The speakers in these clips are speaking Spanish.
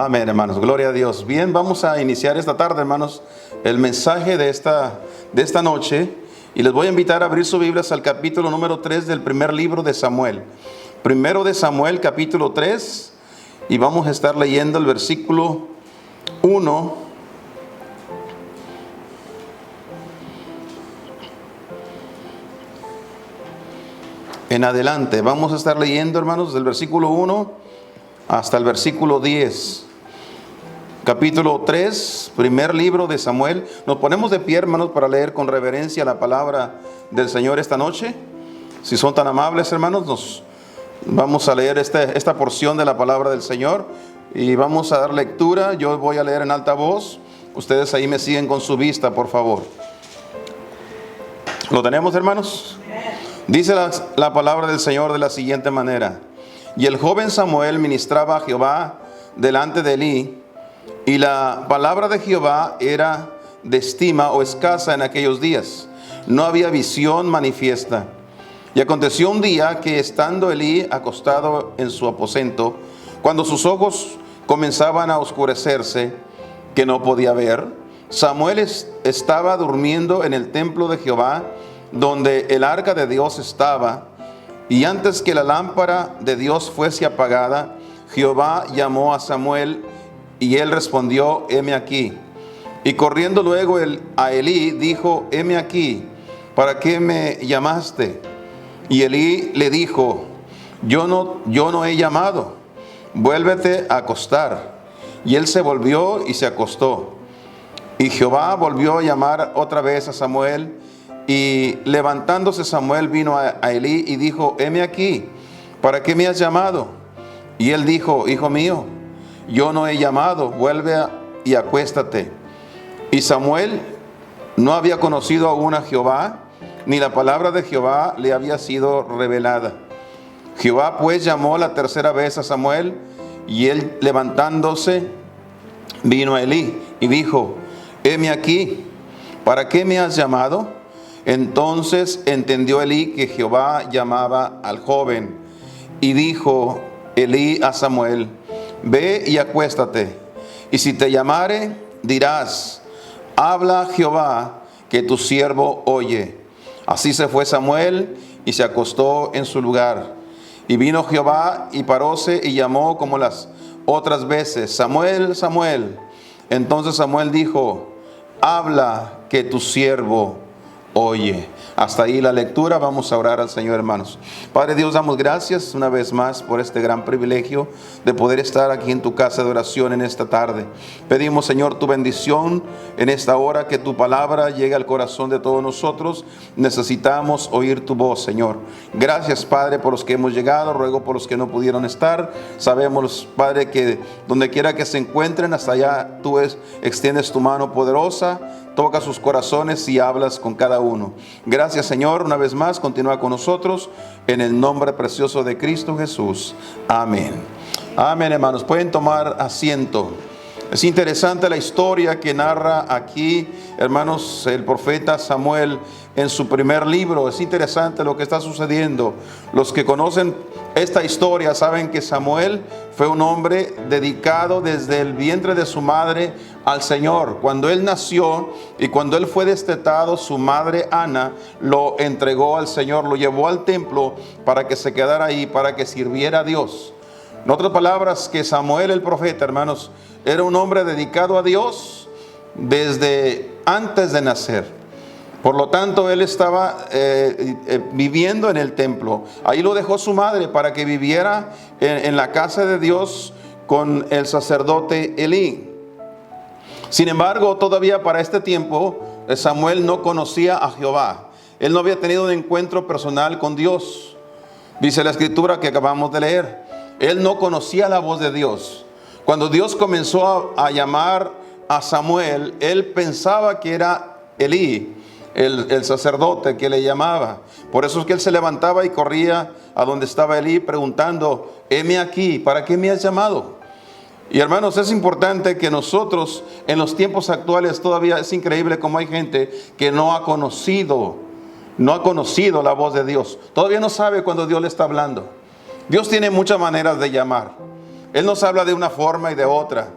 Amén, hermanos. Gloria a Dios. Bien, vamos a iniciar esta tarde, hermanos, el mensaje de esta noche. Y les voy a invitar a abrir sus Biblias al capítulo número 3 del primer libro de Samuel. Primero de Samuel, capítulo 3. Y vamos a estar leyendo el versículo 1. En adelante. Vamos a estar leyendo, hermanos, del versículo 1 hasta el versículo 10. Capítulo 3, primer libro de Samuel. Nos ponemos de pie, hermanos, para leer con reverencia la palabra del Señor esta noche. Si son tan amables, hermanos, nos vamos a leer esta porción de la palabra del Señor y vamos a dar lectura. Yo voy a leer en alta voz. Ustedes ahí me siguen con su vista, por favor. ¿Lo tenemos, hermanos? Dice la palabra del Señor de la siguiente manera: y el joven Samuel ministraba a Jehová delante de Elí, y la palabra de Jehová era de estima o escasa en aquellos días. No había visión manifiesta. Y aconteció un día que, estando Elí acostado en su aposento, cuando sus ojos comenzaban a oscurecerse, que no podía ver, Samuel estaba durmiendo en el templo de Jehová, donde el arca de Dios estaba. Y antes que la lámpara de Dios fuese apagada, Jehová llamó a Samuel, y él respondió: heme aquí. Y corriendo luego a Elí, dijo: heme aquí, ¿para qué me llamaste? Y Elí le dijo: yo no he llamado, vuélvete a acostar. Y él se volvió y se acostó. Y Jehová volvió a llamar otra vez a Samuel. Y levantándose Samuel vino a Elí y dijo: heme aquí, ¿para qué me has llamado? Y él dijo: hijo mío, yo no he llamado, vuelve y acuéstate. Y Samuel no había conocido aún a Jehová, ni la palabra de Jehová le había sido revelada. Jehová pues llamó la tercera vez a Samuel, y él levantándose vino a Elí y dijo: heme aquí, ¿para qué me has llamado? Entonces entendió Elí que Jehová llamaba al joven. Y dijo Elí a Samuel: ve y acuéstate, y si te llamare, dirás: habla Jehová, que tu siervo oye. Así se fue Samuel y se acostó en su lugar. Y vino Jehová y paróse y llamó como las otras veces: Samuel, Samuel. Entonces Samuel dijo: habla, que tu siervo oye. Hasta ahí la lectura. Vamos a orar al Señor, hermanos. Padre Dios, damos gracias una vez más por este gran privilegio de poder estar aquí en tu casa de oración en esta tarde. Pedimos, Señor, tu bendición en esta hora, que tu palabra llegue al corazón de todos nosotros. Necesitamos oír tu voz, Señor. Gracias, Padre, por los que hemos llegado. Ruego por los que no pudieron estar. Sabemos, Padre, que donde quiera que se encuentren, hasta allá tú extiendes tu mano poderosa, toca sus corazones y hablas con cada uno. Gracias, Señor, una vez más. Continúa con nosotros en el nombre precioso de Cristo Jesús. Amén. Amén, hermanos. Pueden tomar asiento. Es interesante la historia que narra aquí, hermanos, el profeta Samuel en su primer libro. Es interesante lo que está sucediendo. Los que conocen esta historia saben que Samuel fue un hombre dedicado desde el vientre de su madre al Señor. Cuando él nació y cuando él fue destetado, su madre Ana lo entregó al Señor, lo llevó al templo para que se quedara ahí, para que sirviera a Dios. En otras palabras, que Samuel el profeta, hermanos, era un hombre dedicado a Dios desde antes de nacer. Por lo tanto, él estaba viviendo en el templo. Ahí lo dejó su madre para que viviera en la casa de Dios con el sacerdote Elí. Sin embargo, todavía para este tiempo, Samuel no conocía a Jehová. Él no había tenido un encuentro personal con Dios. Dice la escritura que acabamos de leer. Él no conocía la voz de Dios. Cuando Dios comenzó a llamar a Samuel, él pensaba que era Elí, el sacerdote que le llamaba. Por eso es que él se levantaba y corría a donde estaba Elí preguntando: heme aquí, ¿para qué me has llamado? Y hermanos, es importante que nosotros en los tiempos actuales, todavía es increíble cómo hay gente que no ha conocido la voz de Dios. Todavía no sabe cuando Dios le está hablando. Dios tiene muchas maneras de llamar. Él nos habla de una forma y de otra,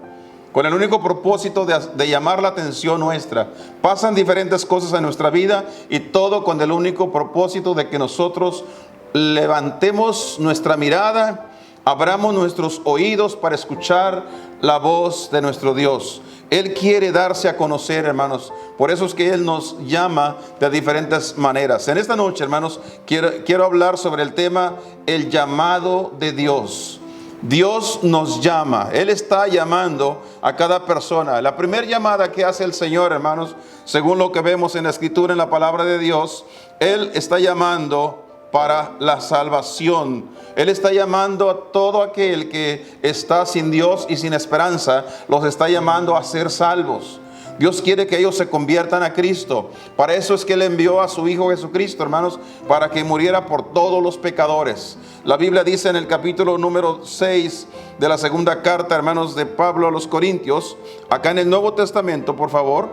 con el único propósito de llamar la atención nuestra. Pasan diferentes cosas en nuestra vida y todo con el único propósito de que nosotros levantemos nuestra mirada, abramos nuestros oídos para escuchar la voz de nuestro Dios. Él quiere darse a conocer, hermanos. Por eso es que Él nos llama de diferentes maneras. En esta noche, hermanos, quiero hablar sobre el tema, el llamado de Dios. Dios nos llama. Él está llamando a cada persona. La primera llamada que hace el Señor, hermanos, según lo que vemos en la Escritura, en la palabra de Dios, Él está llamando para la salvación. Él está llamando a todo aquel que está sin Dios y sin esperanza, los está llamando a ser salvos. Dios quiere que ellos se conviertan a Cristo. Para eso es que Él envió a su Hijo Jesucristo, hermanos, para que muriera por todos los pecadores. La Biblia dice en el capítulo número 6 de la segunda carta, hermanos, de Pablo a los Corintios, acá en el Nuevo Testamento, por favor,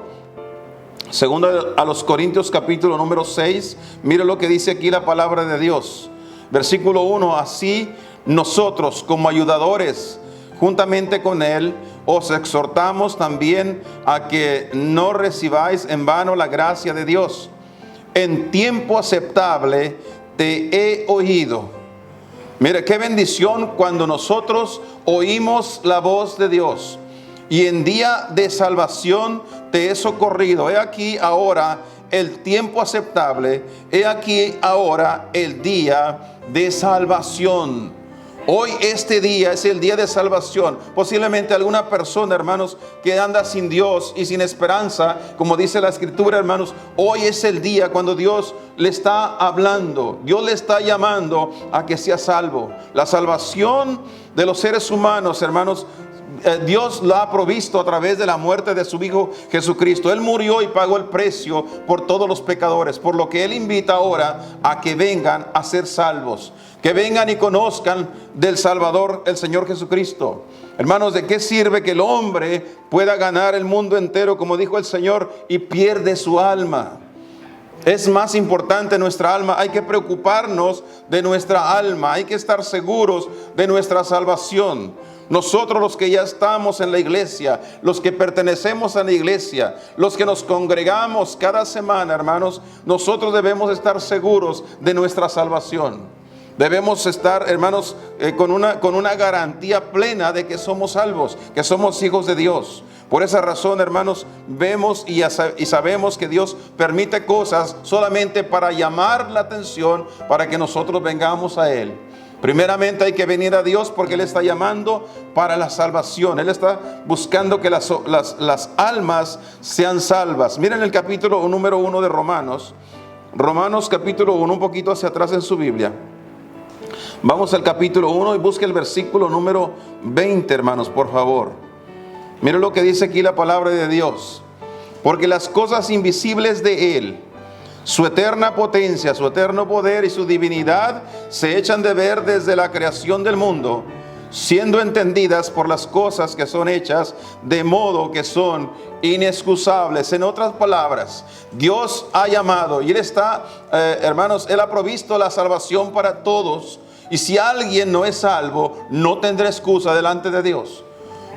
segunda a los Corintios capítulo número 6, mire lo que dice aquí la palabra de Dios. Versículo 1, así nosotros como ayudadores, juntamente con Él, os exhortamos también a que no recibáis en vano la gracia de Dios. En tiempo aceptable te he oído. Mire, qué bendición cuando nosotros oímos la voz de Dios. Y en día de salvación te he socorrido. He aquí ahora el tiempo aceptable. He aquí ahora el día de salvación. Hoy este día es el día de salvación. Posiblemente alguna persona, hermanos, que anda sin Dios y sin esperanza, como dice la Escritura, hermanos, hoy es el día cuando Dios le está hablando. Dios le está llamando a que sea salvo. La salvación de los seres humanos, hermanos, Dios la ha provisto a través de la muerte de su Hijo Jesucristo. Él murió y pagó el precio por todos los pecadores, por lo que Él invita ahora a que vengan a ser salvos, que vengan y conozcan del Salvador, el Señor Jesucristo. Hermanos, ¿de qué sirve que el hombre pueda ganar el mundo entero, como dijo el Señor, y pierde su alma? Es más importante nuestra alma. Hay que preocuparnos de nuestra alma. Hay que estar seguros de nuestra salvación. Nosotros, los que ya estamos en la iglesia, los que pertenecemos a la iglesia, los que nos congregamos cada semana, hermanos, nosotros debemos estar seguros de nuestra salvación. Debemos estar, hermanos, con una garantía plena de que somos salvos, que somos hijos de Dios. Por esa razón, hermanos, vemos y sabemos que Dios permite cosas solamente para llamar la atención, para que nosotros vengamos a Él. Primeramente hay que venir a Dios porque Él está llamando para la salvación. Él está buscando que las almas sean salvas. Miren el capítulo número 1 de Romanos. Romanos capítulo 1, un poquito hacia atrás en su Biblia. Vamos al capítulo 1 y busque el versículo número 20, hermanos, por favor. Miren lo que dice aquí la palabra de Dios. Porque las cosas invisibles de Él, su eterna potencia, su eterno poder y su divinidad se echan de ver desde la creación del mundo, siendo entendidas por las cosas que son hechas, de modo que son inexcusables. En otras palabras, Dios ha llamado y Él está, hermanos, Él ha provisto la salvación para todos. Y si alguien no es salvo, no tendrá excusa delante de Dios.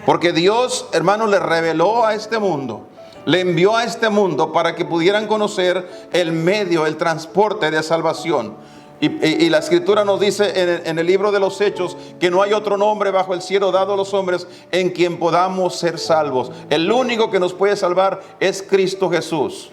Porque Dios, hermanos, le reveló a este mundo, le envió a este mundo para que pudieran conocer el medio, el transporte de salvación. Y la Escritura nos dice en el libro de los Hechos que no hay otro nombre bajo el cielo dado a los hombres en quien podamos ser salvos. El único que nos puede salvar es Cristo Jesús.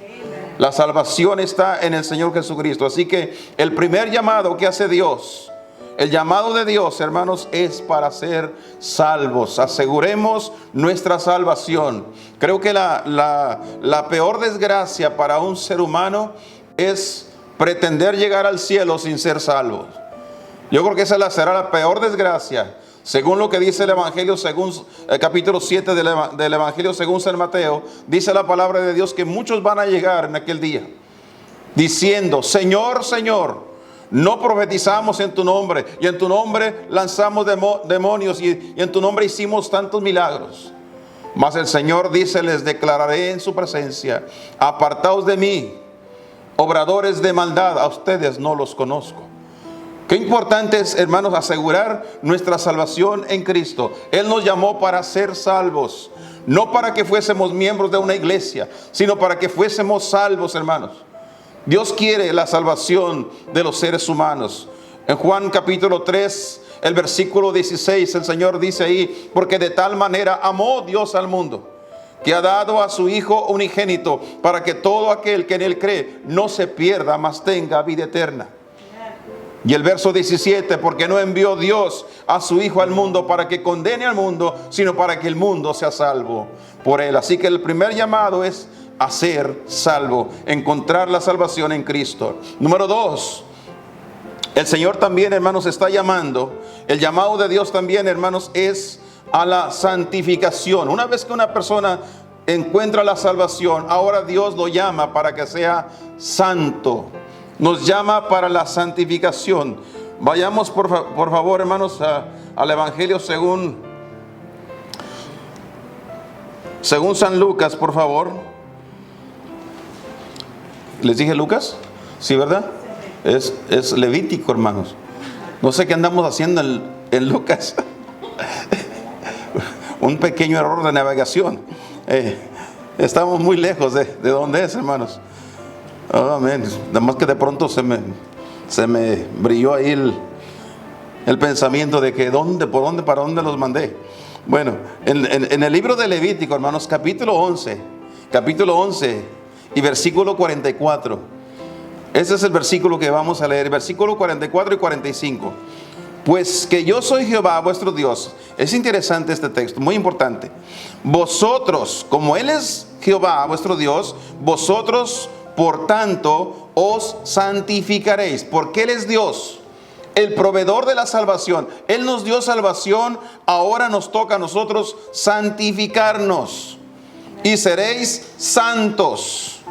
La salvación está en el Señor Jesucristo. Así que el primer llamado que hace Dios, el llamado de Dios, hermanos, es para ser salvos. Aseguremos nuestra salvación. Creo que la peor desgracia para un ser humano es pretender llegar al cielo sin ser salvos. Yo creo que esa será la peor desgracia. Según lo que dice el Evangelio, según el capítulo 7 del Evangelio según San Mateo, dice la palabra de Dios que muchos van a llegar en aquel día diciendo: Señor, Señor, no profetizamos en tu nombre, y en tu nombre lanzamos demonios, y en tu nombre hicimos tantos milagros. Mas el Señor dice: les declararé en su presencia: apartaos de mí, obradores de maldad, a ustedes no los conozco. Qué importante es, hermanos, asegurar nuestra salvación en Cristo. Él nos llamó para ser salvos, no para que fuésemos miembros de una iglesia, sino para que fuésemos salvos, hermanos. Dios quiere la salvación de los seres humanos. En Juan capítulo 3, el versículo 16, el Señor dice ahí: porque de tal manera amó Dios al mundo, que ha dado a su Hijo unigénito, para que todo aquel que en Él cree no se pierda, mas tenga vida eterna. Y el verso 17: porque no envió Dios a su Hijo al mundo para que condene al mundo, sino para que el mundo sea salvo por Él. Así que el primer llamado es a ser salvo, encontrar la salvación en Cristo. Número 2, el Señor también, hermanos, está llamando. El llamado de Dios también, hermanos, es a la santificación. Una vez que una persona encuentra la salvación, ahora Dios lo llama para que sea santo. Nos llama para la santificación. Vayamos por favor, hermanos, al Evangelio según San Lucas, por favor. ¿Les dije Lucas? Sí, ¿verdad? Es Levítico, hermanos. No sé qué andamos haciendo en Lucas. Un pequeño error de navegación. Estamos muy lejos de donde es, hermanos. Oh, amén. Nada más que de pronto se me brilló ahí el pensamiento de que para dónde los mandé. Bueno, en el libro de Levítico, hermanos, capítulo 11 y versículo 44. Ese es el versículo que vamos a leer, versículo 44 y 45. Pues que yo soy Jehová vuestro Dios. Es interesante este texto, muy importante. Vosotros, como Él es Jehová vuestro Dios, vosotros por tanto os santificaréis, porque Él es Dios, el proveedor de la salvación. Él nos dio salvación, ahora nos toca a nosotros santificarnos. Y seréis santos.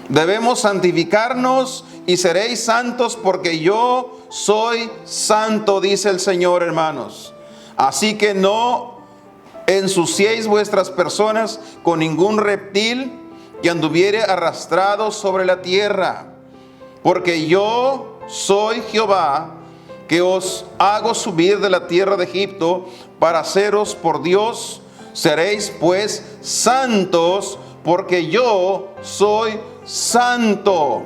Debemos santificarnos y seréis santos, porque yo soy santo, dice el Señor, hermanos. Así que no ensuciéis vuestras personas con ningún reptil que anduviere arrastrado sobre la tierra, porque yo soy Jehová, que os hago subir de la tierra de Egipto para haceros por Dios. Seréis pues santos, porque yo soy santo.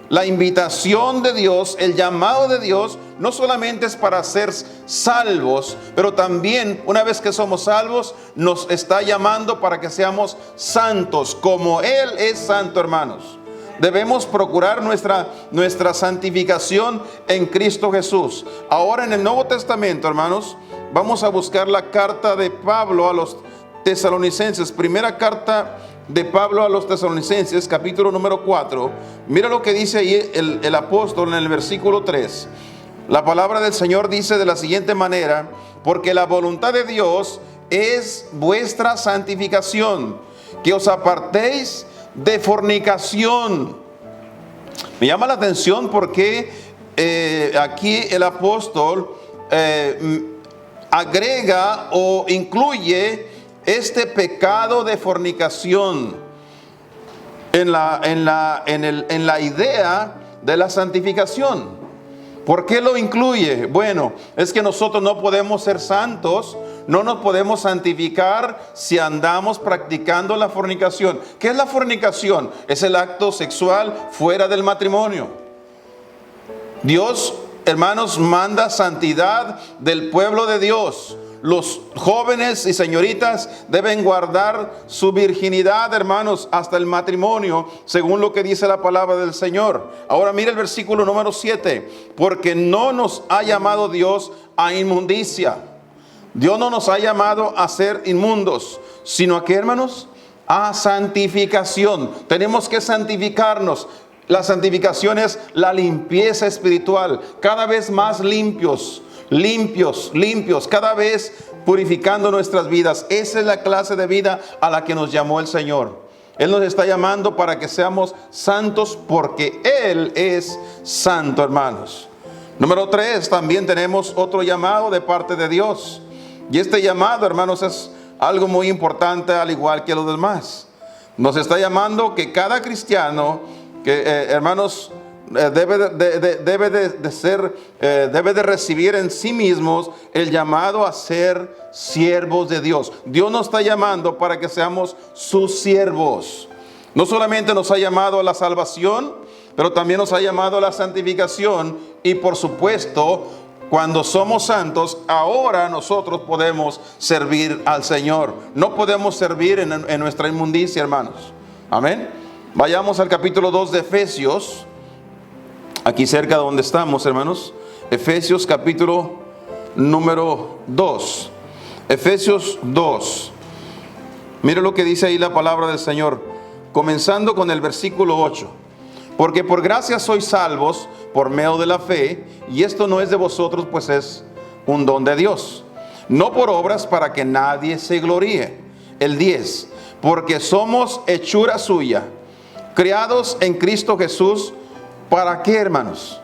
La invitación de Dios, el llamado de Dios, no solamente es para ser salvos, pero también una vez que somos salvos, nos está llamando para que seamos santos, como Él es santo, hermanos. Debemos procurar nuestra santificación en Cristo Jesús. Ahora en el Nuevo Testamento, hermanos, vamos a buscar la carta de Pablo a los tesalonicenses. Primera carta de Pablo a los tesalonicenses, capítulo número 4. Mira lo que dice ahí el apóstol en el versículo 3. La palabra del Señor dice de la siguiente manera: porque la voluntad de Dios es vuestra santificación, que os apartéis de fornicación. Me llama la atención porque aquí el apóstol agrega o incluye este pecado de fornicación en la idea de la santificación. ¿Por qué lo incluye? Bueno, es que nosotros no podemos ser santos, no nos podemos santificar si andamos practicando la fornicación. ¿Qué es la fornicación? Es el acto sexual fuera del matrimonio. Dios, hermanos, manda santidad del pueblo de Dios. Los jóvenes y señoritas deben guardar su virginidad, hermanos, hasta el matrimonio, según lo que dice la palabra del Señor. Ahora mira el versículo número 7. Porque no nos ha llamado Dios a inmundicia. Dios no nos ha llamado a ser inmundos, sino a ¿qué, hermanos? A santificación. Tenemos que santificarnos. La santificación es la limpieza espiritual. Cada vez más limpios, cada vez purificando nuestras vidas. Esa es la clase de vida a la que nos llamó el Señor. Él nos está llamando para que seamos santos, porque Él es santo, hermanos. Número 3, también tenemos otro llamado de parte de Dios. Y este llamado, hermanos, es algo muy importante, al igual que los demás. Nos está llamando que cada cristiano, hermanos, debe de recibir en sí mismos el llamado a ser siervos de Dios. Dios nos está llamando para que seamos sus siervos. No solamente nos ha llamado a la salvación, pero también nos ha llamado a la santificación. Y por supuesto, cuando somos santos, ahora nosotros podemos servir al Señor. No podemos servir en nuestra inmundicia, hermanos. Amén. Vayamos al capítulo 2 de Efesios. Aquí cerca de donde estamos, hermanos. Efesios capítulo número 2. Efesios 2. Mire lo que dice ahí la palabra del Señor. Comenzando con el versículo 8. Porque por gracia sois salvos por medio de la fe, y esto no es de vosotros, pues es un don de Dios. No por obras, para que nadie se gloríe. El 10. Porque somos hechura suya, creados en Cristo Jesús. ¿Para qué, hermanos?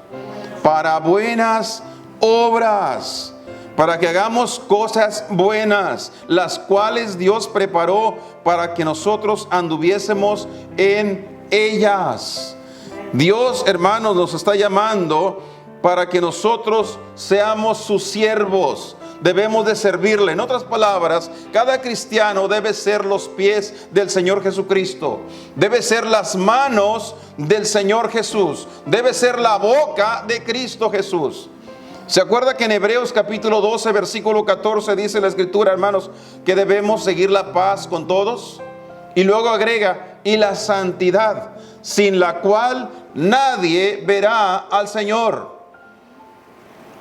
Para buenas obras, para que hagamos cosas buenas, las cuales Dios preparó para que nosotros anduviésemos en ellas. Dios, hermanos, nos está llamando para que nosotros seamos sus siervos. Debemos de servirle. En otras palabras, cada cristiano debe ser los pies del Señor Jesucristo. Debe ser las manos del Señor Jesús. Debe ser la boca de Cristo Jesús. ¿Se acuerda que en Hebreos capítulo 12, versículo 14 dice la Escritura, hermanos, que debemos seguir la paz con todos? Y luego agrega, y la santidad, sin la cual nadie verá al Señor.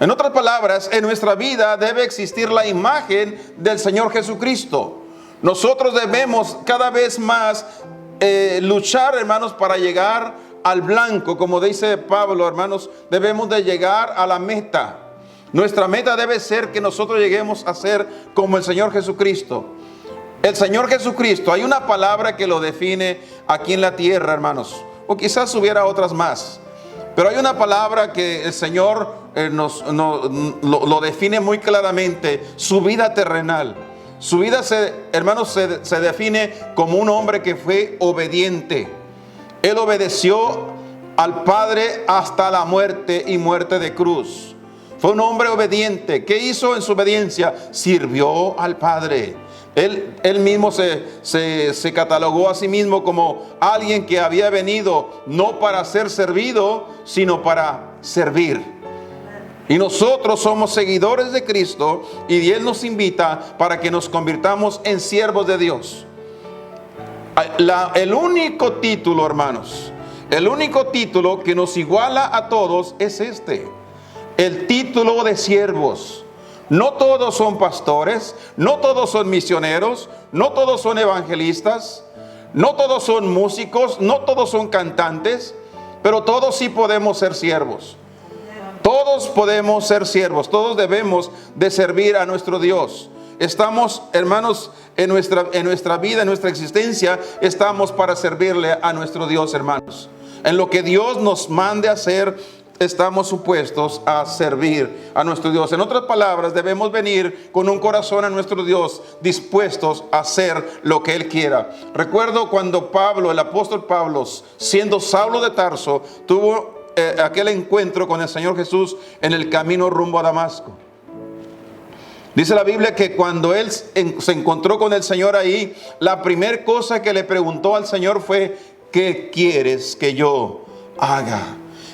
En otras palabras, en nuestra vida debe existir la imagen del Señor Jesucristo. Nosotros debemos cada vez más luchar, hermanos, para llegar al blanco. Como dice Pablo, hermanos, debemos de llegar a la meta. Nuestra meta debe ser que nosotros lleguemos a ser como el Señor Jesucristo. El Señor Jesucristo, hay una palabra que lo define aquí en la tierra, hermanos. O quizás hubiera otras más. Pero hay una palabra que el Señor lo define muy claramente: su vida terrenal. Su vida, hermanos, se define como un hombre que fue obediente. Él obedeció al Padre hasta la muerte y muerte de cruz. Fue un hombre obediente. ¿Qué hizo en su obediencia? Sirvió al Padre. Él mismo se catalogó a sí mismo como alguien que había venido no para ser servido, sino para servir. Y nosotros somos seguidores de Cristo, y Él nos invita para que nos convirtamos en siervos de Dios. El único título, hermanos, el único título que nos iguala a todos es el título de siervos. No todos son pastores, no todos son misioneros, no todos son evangelistas, no todos son músicos, no todos son cantantes, pero todos sí podemos ser siervos. Todos podemos ser siervos, todos debemos de servir a nuestro Dios. Estamos, hermanos, en nuestra vida, en nuestra existencia, estamos para servirle a nuestro Dios, hermanos. En lo que Dios nos mande hacer, estamos supuestos a servir a nuestro Dios. En otras palabras, debemos venir con un corazón a nuestro Dios, dispuestos a hacer lo que Él quiera. Recuerdo cuando Pablo, el apóstol Pablo, siendo Saulo de Tarso, tuvo aquel encuentro con el Señor Jesús en el camino rumbo a Damasco. Dice la Biblia que cuando él se encontró con el Señor ahí, la primera cosa que le preguntó al Señor fue: ¿qué quieres que yo haga?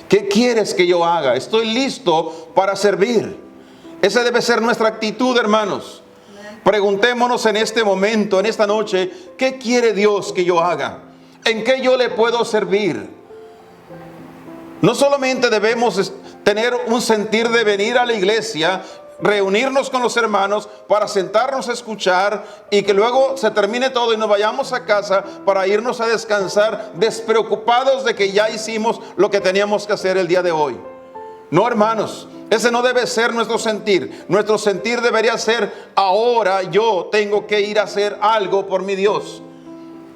¿Qué quieres que yo haga? Estoy listo para servir. Esa debe ser nuestra actitud, hermanos. Preguntémonos en este momento, en esta noche: ¿qué quiere Dios que yo haga? ¿En qué yo le puedo servir? No solamente debemos tener un sentir de venir a la iglesia, reunirnos con los hermanos para sentarnos a escuchar y que luego se termine todo y nos vayamos a casa para irnos a descansar despreocupados de que ya hicimos lo que teníamos que hacer el día de hoy. No, hermanos, ese no debe ser nuestro sentir. Nuestro sentir debería ser: ahora yo tengo que ir a hacer algo por mi Dios.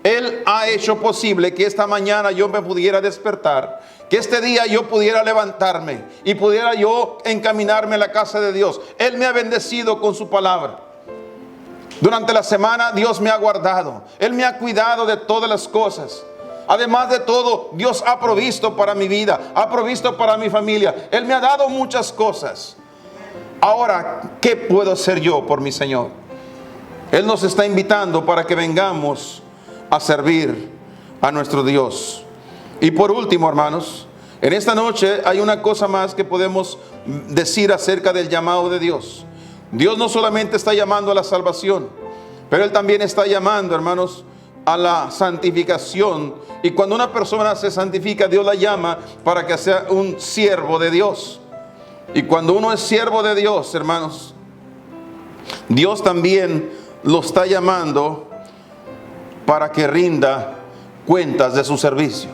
Él ha hecho posible que esta mañana yo me pudiera despertar, que este día yo pudiera levantarme y pudiera yo encaminarme a la casa de Dios. Él me ha bendecido con su palabra. Durante la semana Dios me ha guardado. Él me ha cuidado de todas las cosas. Además de todo, Dios ha provisto para mi vida, ha provisto para mi familia. Él me ha dado muchas cosas. Ahora, ¿qué puedo hacer yo por mi Señor? Él nos está invitando para que vengamos a servir a nuestro Dios. Y por último, hermanos, en esta noche hay una cosa más que podemos decir acerca del llamado de Dios. Dios no solamente está llamando a la salvación, pero Él también está llamando, hermanos, a la santificación. Y cuando una persona se santifica, Dios la llama para que sea un siervo de Dios. Y cuando uno es siervo de Dios, hermanos, Dios también lo está llamando para que rinda cuentas de su servicio.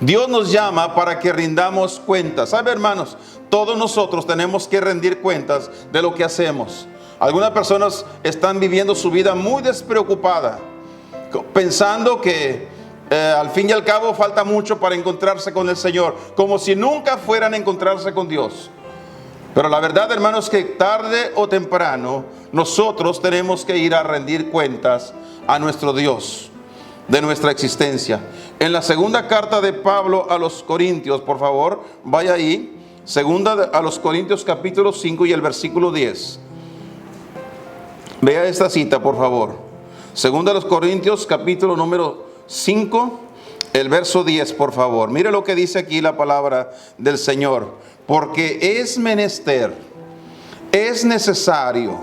Dios nos llama para que rindamos cuentas. ¿Sabe, hermanos? Todos nosotros tenemos que rendir cuentas de lo que hacemos. Algunas personas están viviendo su vida muy despreocupada, pensando que al fin y al cabo falta mucho para encontrarse con el Señor, como si nunca fueran a encontrarse con Dios. Pero la verdad, hermanos, es que tarde o temprano nosotros tenemos que ir a rendir cuentas a nuestro Dios de nuestra existencia. En la segunda carta de Pablo a los Corintios, por favor, vaya ahí. Segunda a los Corintios capítulo 5 y el versículo 10. Vea esta cita, por favor. Segunda a los Corintios capítulo número 5, el verso 10, por favor. Mire lo que dice aquí la palabra del Señor. Porque es menester, es necesario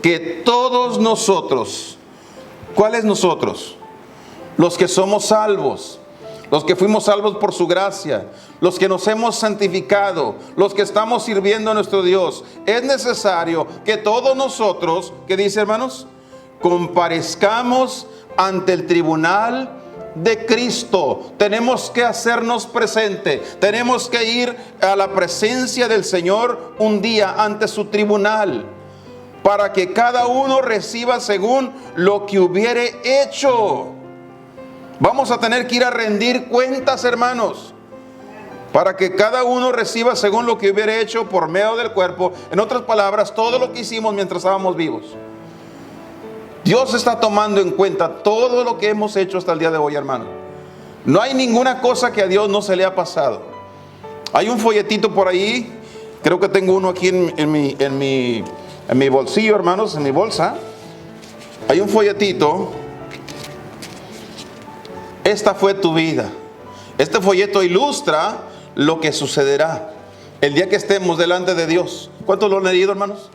que todos nosotros, ¿cuáles nosotros? Los que somos salvos, los que fuimos salvos por su gracia, los que nos hemos santificado, los que estamos sirviendo a nuestro Dios, es necesario que todos nosotros, ¿qué dice, hermanos? Comparezcamos ante el tribunal de Cristo. Tenemos que hacernos presente, tenemos que ir a la presencia del Señor un día ante su tribunal, para que cada uno reciba según lo que hubiere hecho. Vamos a tener que ir a rendir cuentas, hermanos, para que cada uno reciba según lo que hubiera hecho por medio del cuerpo. En otras palabras, todo lo que hicimos mientras estábamos vivos. Dios está tomando en cuenta todo lo que hemos hecho hasta el día de hoy, hermano. No hay ninguna cosa que a Dios no se le ha pasado. Hay un folletito por ahí, creo que tengo uno aquí en mi bolsillo, hermanos, en mi bolsa. Hay un folletito. Esta fue tu vida. Este folleto ilustra lo que sucederá el día que estemos delante de Dios. ¿Cuántos lo han leído, hermanos?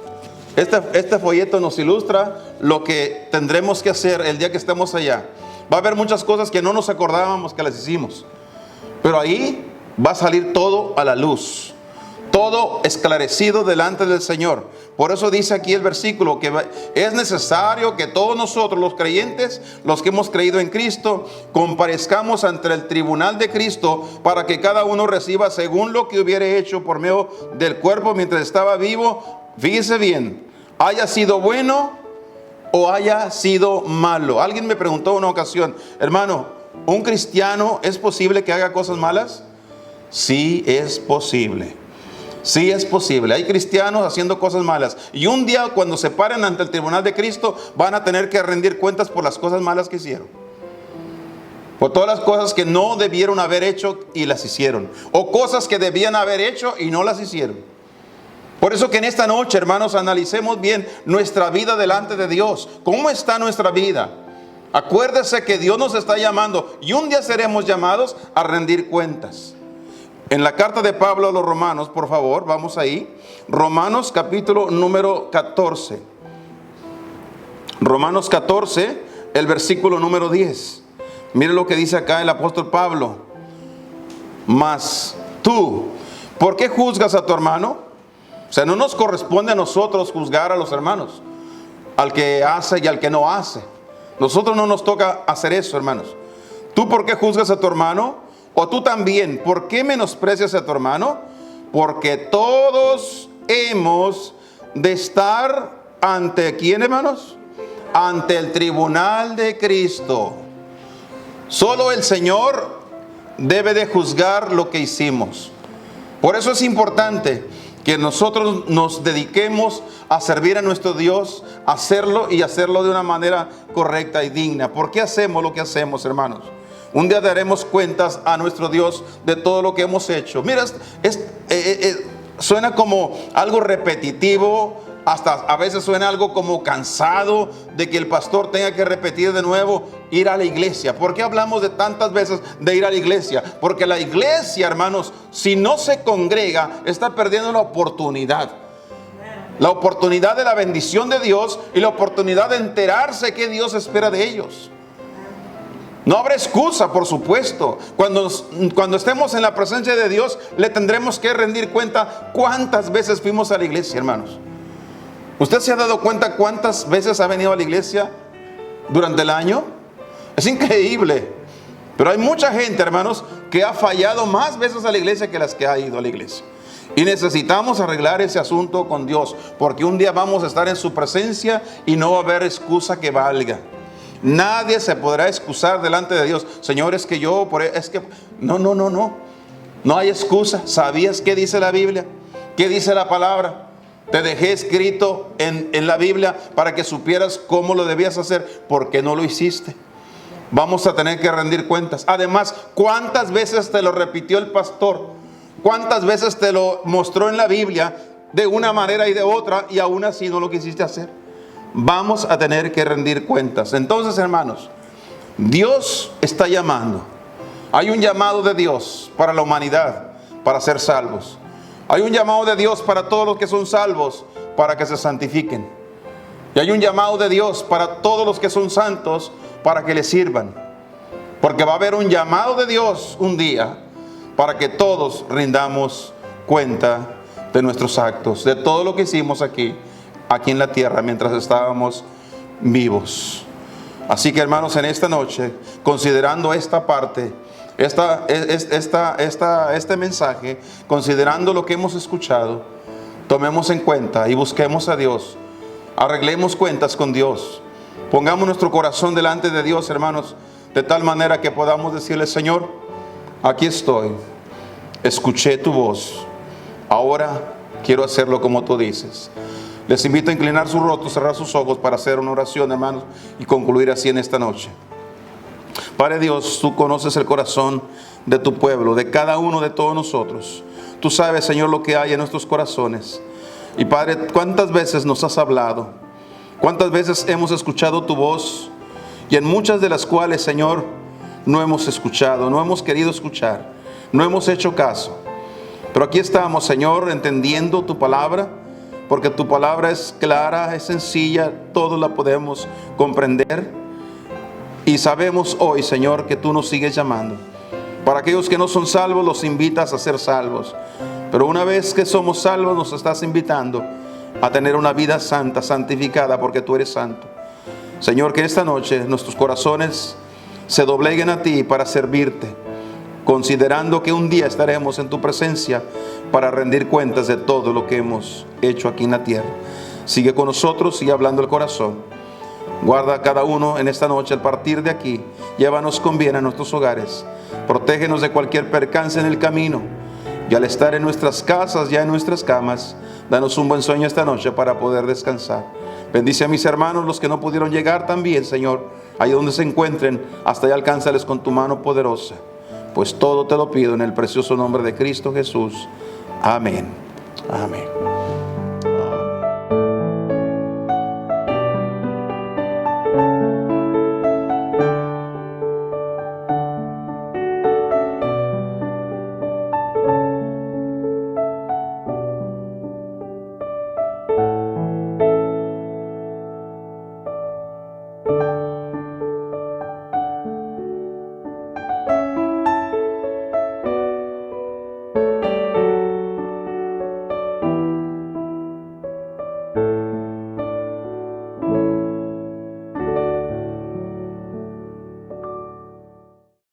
Este folleto nos ilustra lo que tendremos que hacer el día que estemos allá. Va a haber muchas cosas que no nos acordábamos que las hicimos, pero ahí va a salir todo a la luz, todo esclarecido delante del Señor. Por eso dice aquí el versículo que es necesario que todos nosotros, los creyentes, los que hemos creído en Cristo, comparezcamos ante el tribunal de Cristo para que cada uno reciba según lo que hubiere hecho por medio del cuerpo mientras estaba vivo. Fíjese bien, haya sido bueno o haya sido malo. Alguien me preguntó en una ocasión, hermano, ¿un cristiano es posible que haga cosas malas? Sí es posible. Sí es posible. Hay cristianos haciendo cosas malas. Y un día cuando se paren ante el tribunal de Cristo van a tener que rendir cuentas por las cosas malas que hicieron. Por todas las cosas que no debieron haber hecho y las hicieron. O cosas que debían haber hecho y no las hicieron. Por eso que en esta noche, hermanos, analicemos bien nuestra vida delante de Dios. ¿Cómo está nuestra vida? Acuérdese que Dios nos está llamando y un día seremos llamados a rendir cuentas. En la carta de Pablo a los Romanos, por favor, vamos ahí. Romanos capítulo número 14. Romanos 14, el versículo número 10. Mire lo que dice acá el apóstol Pablo. Mas tú, ¿por qué juzgas a tu hermano? O sea, no nos corresponde a nosotros juzgar a los hermanos, al que hace y al que no hace. Nosotros no nos toca hacer eso, hermanos. ¿Tú por qué juzgas a tu hermano? O tú también, ¿por qué menosprecias a tu hermano? Porque todos hemos de estar ante ¿quién, hermanos? Ante el tribunal de Cristo. Solo el Señor debe de juzgar lo que hicimos. Por eso es importante que nosotros nos dediquemos a servir a nuestro Dios, hacerlo y hacerlo de una manera correcta y digna. ¿Por qué hacemos lo que hacemos, hermanos? Un día daremos cuentas a nuestro Dios de todo lo que hemos hecho. Mira, suena como algo repetitivo, hasta a veces suena algo como cansado de que el pastor tenga que repetir de nuevo ir a la iglesia. ¿Por qué hablamos de tantas veces de ir a la iglesia? Porque la iglesia, hermanos, si no se congrega, está perdiendo la oportunidad. La oportunidad de la bendición de Dios y la oportunidad de enterarse que Dios espera de ellos. No habrá excusa, por supuesto. Cuando estemos en la presencia de Dios, le tendremos que rendir cuenta cuántas veces fuimos a la iglesia, hermanos. ¿Usted se ha dado cuenta cuántas veces ha venido a la iglesia durante el año? Es increíble. Pero hay mucha gente, hermanos, que ha fallado más veces a la iglesia que las que ha ido a la iglesia. Y necesitamos arreglar ese asunto con Dios, porque un día vamos a estar en su presencia y no va a haber excusa que valga. Nadie se podrá excusar delante de Dios. Señor, es que yo, no. No hay excusa. ¿Sabías qué dice la Biblia? ¿Qué dice la palabra? Te dejé escrito en la Biblia para que supieras cómo lo debías hacer. ¿Por qué no lo hiciste? Vamos a tener que rendir cuentas. Además, ¿cuántas veces te lo repitió el pastor? ¿Cuántas veces te lo mostró en la Biblia de una manera y de otra y aún así no lo quisiste hacer? Vamos a tener que rendir cuentas. Entonces, hermanos, Dios está llamando. Hay un llamado de Dios para la humanidad, para ser salvos. Hay un llamado de Dios para todos los que son salvos, para que se santifiquen. Y hay un llamado de Dios para todos los que son santos, para que le sirvan. Porque va a haber un llamado de Dios un día, para que todos rindamos cuenta de nuestros actos, de todo lo que hicimos aquí en la tierra, mientras estábamos vivos. Así que, hermanos, en esta noche, considerando esta parte, este mensaje, considerando lo que hemos escuchado, tomemos en cuenta y busquemos a Dios. Arreglemos cuentas con Dios. Pongamos nuestro corazón delante de Dios, hermanos, de tal manera que podamos decirle: Señor, aquí estoy, escuché tu voz, ahora quiero hacerlo como tú dices. Les invito a inclinar sus rostros, cerrar sus ojos para hacer una oración, hermanos, y concluir así en esta noche. Padre Dios, tú conoces el corazón de tu pueblo, de cada uno de todos nosotros. Tú sabes, Señor, lo que hay en nuestros corazones. Y Padre, ¿cuántas veces nos has hablado? ¿Cuántas veces hemos escuchado tu voz? Y en muchas de las cuales, Señor, no hemos escuchado, no hemos querido escuchar, no hemos hecho caso. Pero aquí estamos, Señor, entendiendo tu palabra, porque tu palabra es clara, es sencilla, todos la podemos comprender. Y sabemos hoy, Señor, que tú nos sigues llamando. Para aquellos que no son salvos, los invitas a ser salvos. Pero una vez que somos salvos, nos estás invitando a tener una vida santa, santificada, porque tú eres santo. Señor, que esta noche nuestros corazones se dobleguen a ti para servirte, considerando que un día estaremos en tu presencia para rendir cuentas de todo lo que hemos hecho aquí en la tierra. Sigue con nosotros, sigue hablando el corazón. Guarda a cada uno en esta noche al partir de aquí. Llévanos con bien a nuestros hogares. Protégenos de cualquier percance en el camino. Y al estar en nuestras casas, ya en nuestras camas, danos un buen sueño esta noche para poder descansar. Bendice a mis hermanos, los que no pudieron llegar también, Señor. Ahí donde se encuentren, hasta allá alcánzales con tu mano poderosa. Pues todo te lo pido en el precioso nombre de Cristo Jesús. Amén. Amén.